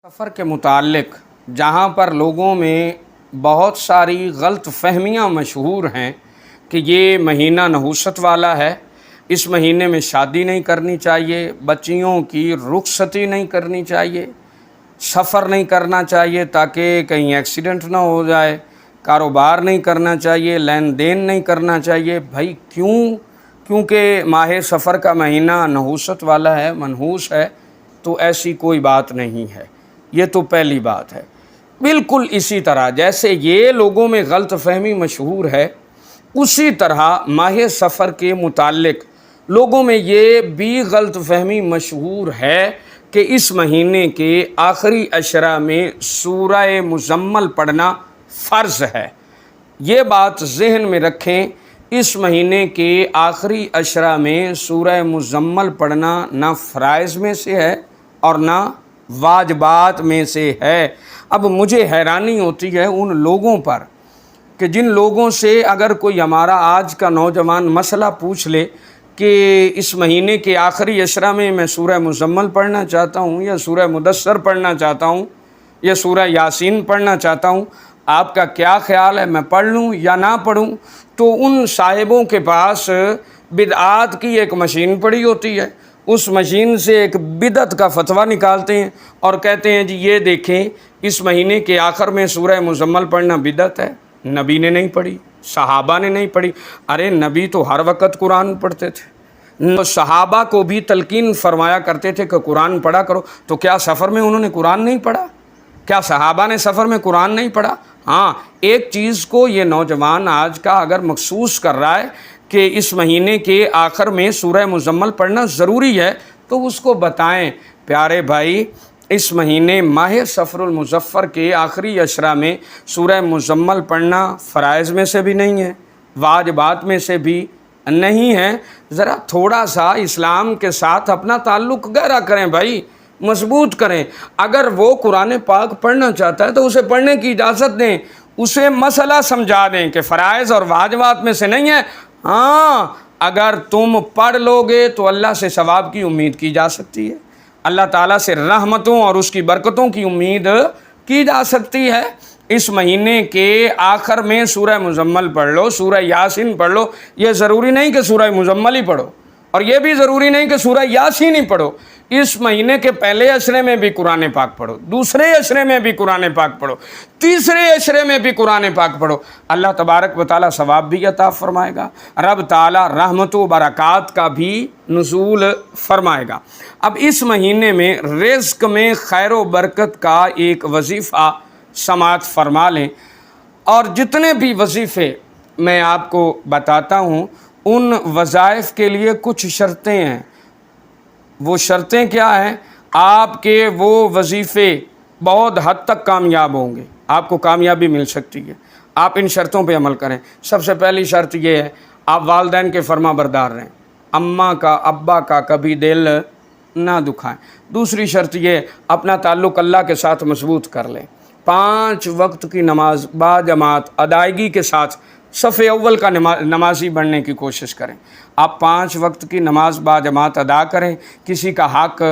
سفر کے متعلق جہاں پر لوگوں میں بہت ساری غلط فہمیاں مشہور ہیں کہ یہ مہینہ نحوست والا ہے، اس مہینے میں شادی نہیں کرنی چاہیے، بچیوں کی رخصتی نہیں کرنی چاہیے، سفر نہیں کرنا چاہیے تاکہ کہیں ایکسیڈنٹ نہ ہو جائے، کاروبار نہیں کرنا چاہیے، لین دین نہیں کرنا چاہیے۔ بھائی کیونکہ ماہ سفر کا مہینہ نحوست والا ہے، منحوس ہے، تو ایسی کوئی بات نہیں ہے۔ یہ تو پہلی بات ہے۔ بالکل اسی طرح جیسے یہ لوگوں میں غلط فہمی مشہور ہے، اسی طرح ماہ سفر کے متعلق لوگوں میں یہ بھی غلط فہمی مشہور ہے کہ اس مہینے کے آخری عشرہ میں سورہ مزمل پڑھنا فرض ہے۔ یہ بات ذہن میں رکھیں، اس مہینے کے آخری عشرہ میں سورہ مزمل پڑھنا نہ فرائض میں سے ہے اور نہ واجبات میں سے ہے۔ اب مجھے حیرانی ہوتی ہے ان لوگوں پر کہ جن لوگوں سے اگر کوئی ہمارا آج کا نوجوان مسئلہ پوچھ لے کہ اس مہینے کے آخری عشرہ میں میں سورہ مزمل پڑھنا چاہتا ہوں یا سورہ مدثر پڑھنا چاہتا ہوں یا سورہ یاسین پڑھنا چاہتا ہوں، آپ کا کیا خیال ہے، میں پڑھ لوں یا نہ پڑھوں؟ تو ان صاحبوں کے پاس بدعات کی ایک مشین پڑی ہوتی ہے، اس مشین سے ایک بدعت کا فتویٰ نکالتے ہیں اور کہتے ہیں جی یہ دیکھیں اس مہینے کے آخر میں سورہ مزمل پڑھنا بدعت ہے، نبی نے نہیں پڑھی، صحابہ نے نہیں پڑھی۔ ارے نبی تو ہر وقت قرآن پڑھتے تھے، صحابہ کو بھی تلقین فرمایا کرتے تھے کہ قرآن پڑھا کرو، تو کیا سفر میں انہوں نے قرآن نہیں پڑھا؟ کیا صحابہ نے سفر میں قرآن نہیں پڑھا؟ ہاں، ایک چیز کو یہ نوجوان آج کا اگر مخصوص کر رہا ہے کہ اس مہینے کے آخر میں سورہ مزمل پڑھنا ضروری ہے، تو اس کو بتائیں پیارے بھائی، اس مہینے ماہ صفر المظفر کے آخری عشرہ میں سورہ مزمل پڑھنا فرائض میں سے بھی نہیں ہے، واجبات میں سے بھی نہیں ہے۔ ذرا تھوڑا سا اسلام کے ساتھ اپنا تعلق گہرا کریں بھائی، مضبوط کریں۔ اگر وہ قرآن پاک پڑھنا چاہتا ہے تو اسے پڑھنے کی اجازت دیں، اسے مسئلہ سمجھا دیں کہ فرائض اور واجبات میں سے نہیں ہے۔ ہاں، اگر تم پڑھ لو گے تو اللہ سے ثواب کی امید کی جا سکتی ہے، اللہ تعالیٰ سے رحمتوں اور اس کی برکتوں کی امید کی جا سکتی ہے۔ اس مہینے کے آخر میں سورہ مزمل پڑھ لو، سورہ یاسین پڑھ لو، یہ ضروری نہیں کہ سورہ مزمل ہی پڑھو، اور یہ بھی ضروری نہیں کہ سورہ یاسین ہی پڑھو۔ اس مہینے کے پہلے عشرے میں بھی قرآن پاک پڑھو، دوسرے عشرے میں بھی قرآن پاک پڑھو، تیسرے عشرے میں بھی قرآن پاک پڑھو، اللہ تبارک و تعالیٰ ثواب بھی عطا فرمائے گا، رب تعالیٰ رحمت و برکات کا بھی نزول فرمائے گا۔ اب اس مہینے میں رزق میں خیر و برکت کا ایک وظیفہ سماعت فرما لیں، اور جتنے بھی وظیفے میں آپ کو بتاتا ہوں ان وظائف کے لیے کچھ شرطیں ہیں۔ وہ شرطیں کیا ہیں؟ آپ کے وہ وظیفے بہت حد تک کامیاب ہوں گے، آپ کو کامیابی مل سکتی ہے، آپ ان شرطوں پہ عمل کریں۔ سب سے پہلی شرط یہ ہے آپ والدین کے فرما بردار رہیں، اماں کا ابا کا کبھی دل نہ دکھائیں۔ دوسری شرط یہ اپنا تعلق اللہ کے ساتھ مضبوط کر لیں، 5 وقت کی نماز باجماعت ادائیگی کے ساتھ صف اول کا نمازی بننے کی کوشش کریں۔ آپ 5 وقت کی نماز باجماعت ادا کریں، کسی کا حق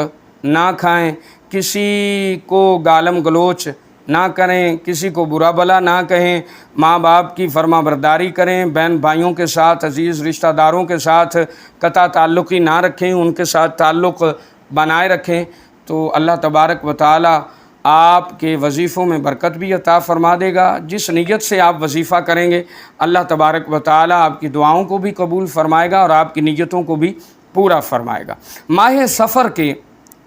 نہ کھائیں، کسی کو گالم گلوچ نہ کریں، کسی کو برا بلا نہ کہیں، ماں باپ کی فرما برداری کریں، بہن بھائیوں کے ساتھ، عزیز رشتہ داروں کے ساتھ قطع تعلقی نہ رکھیں، ان کے ساتھ تعلق بنائے رکھیں، تو اللہ تبارک و تعالی آپ کے وظیفوں میں برکت بھی عطا فرما دے گا۔ جس نیت سے آپ وظیفہ کریں گے اللہ تبارک و تعالی آپ کی دعاؤں کو بھی قبول فرمائے گا اور آپ کی نیتوں کو بھی پورا فرمائے گا۔ ماہ سفر کے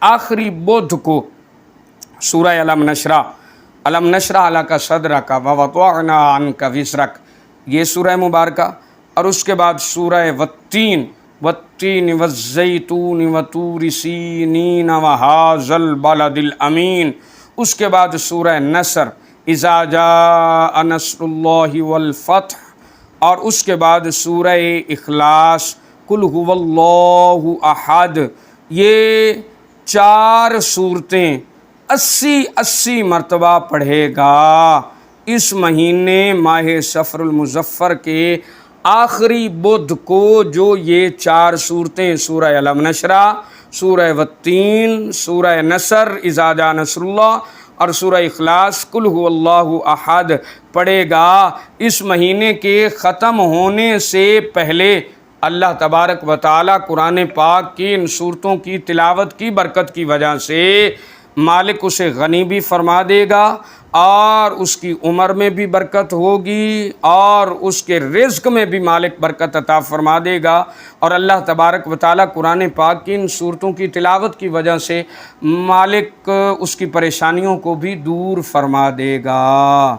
آخری بدھ کو سورہ علم نشرح لک صدرک ووضعنا عنک وزرک، یہ سورہ مبارکہ، اور اس کے بعد سورہ والتین والزیتون وطور سینین وہذا البلد الامین، اس کے بعد سورہ نصر اذا جاء نصر اللہ والفتح، اور اس کے بعد سورہ اخلاص قل هو اللہ احد۔ یہ 4 صورتیں 80 مرتبہ پڑھے گا اس مہینے ماہ صفر المظفر کے آخری بدھ کو۔ جو یہ 4 صورتیں سورہ علم نشرح، سورہ والتین، سورہ نصر اذا جاء نصر اللہ اور سورہ اخلاص قل هو اللہ احد پڑھے گا، اس مہینے کے ختم ہونے سے پہلے اللہ تبارک و تعالیٰ قرآن پاک کی ان صورتوں کی تلاوت کی برکت کی وجہ سے مالک اسے غنی بھی فرما دے گا، اور اس کی عمر میں بھی برکت ہوگی، اور اس کے رزق میں بھی مالک برکت عطا فرما دے گا، اور اللہ تبارک و تعالیٰ قرآن پاک کی ان صورتوں کی تلاوت کی وجہ سے مالک اس کی پریشانیوں کو بھی دور فرما دے گا۔